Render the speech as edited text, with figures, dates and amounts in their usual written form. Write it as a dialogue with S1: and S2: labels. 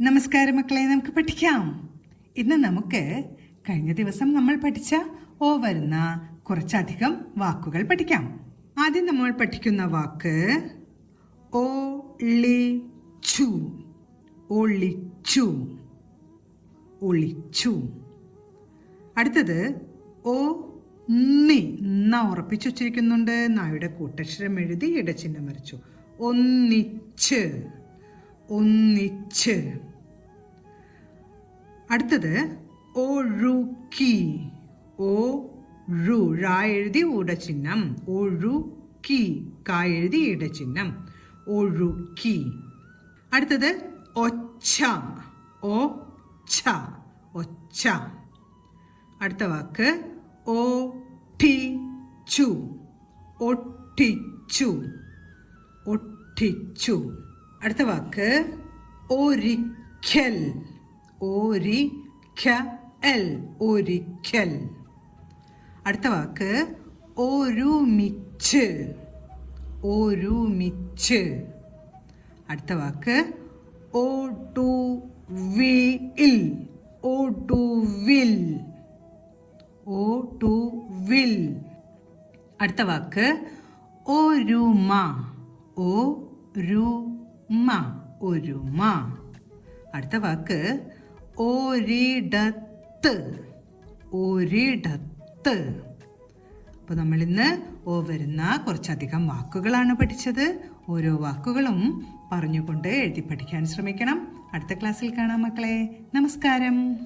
S1: നമസ്കാരം മക്കളെ, നമുക്ക് പഠിക്കാം. ഇന്ന് നമുക്ക് കഴിഞ്ഞ ദിവസം നമ്മൾ പഠിച്ച ഓ വരുന്ന കുറച്ചധികം വാക്കുകൾ പഠിക്കാം. ആദ്യം നമ്മൾ പഠിക്കുന്ന വാക്ക് ഒളിച്ചു. ഒളിച്ചു. ഒളിച്ചു. അടുത്തത് ഓ ന്നി. ഉറപ്പിച്ചു വച്ചിരിക്കുന്നുണ്ട്. നായുടെ കൂട്ടക്ഷരം എഴുതി ഇടച്ചിഹ്നം വരച്ചു. ഒന്നിച്ച്. ഒന്നിച്ച്. അടുത്തത് ഒഴുക്കി. ഴ എഴുതി ഊടച്ചിഹ്നം. ഒഴുക്കി. ക എഴുതി ഇടച്ചിഹ്നം. ഒഴുക്കി. അടുത്തത് ഒച്ച. ഒച്ച. ഒച്ച. അടുത്ത വാക്ക് ഒട്ടിച്ചു. ഒട്ടിച്ചു. ഒട്ടിച്ചു. അടുത്ത വാക്ക് ഒരിക്കൽ. ഒരിക്കൽ. ഒരിക്കൽ. അടുത്ത വാക്ക് ഒരുമിച്ച്. ഒരുമിച്ച്. അടുത്ത വാക്ക് ഒടുവിൽ. ഒടുവിൽ. ഒടുവിൽ. അടുത്ത വാക്ക് ഒരുമ. ഒരുമ. ഒരുമ. അടുത്ത വാക്ക് ഒരിടത്ത്. ഒരിടത്ത്. അപ്പോൾ നമ്മൾ ഇന്ന് ഓ വരുന്ന കുറച്ചധികം വാക്കുകളാണ് പഠിച്ചത്. ഓരോ വാക്കുകളും പറഞ്ഞുകൊണ്ട് എഴുതി പഠിക്കാൻ ശ്രമിക്കണം. അടുത്ത ക്ലാസ്സിൽ കാണാം മക്കളെ. നമസ്കാരം.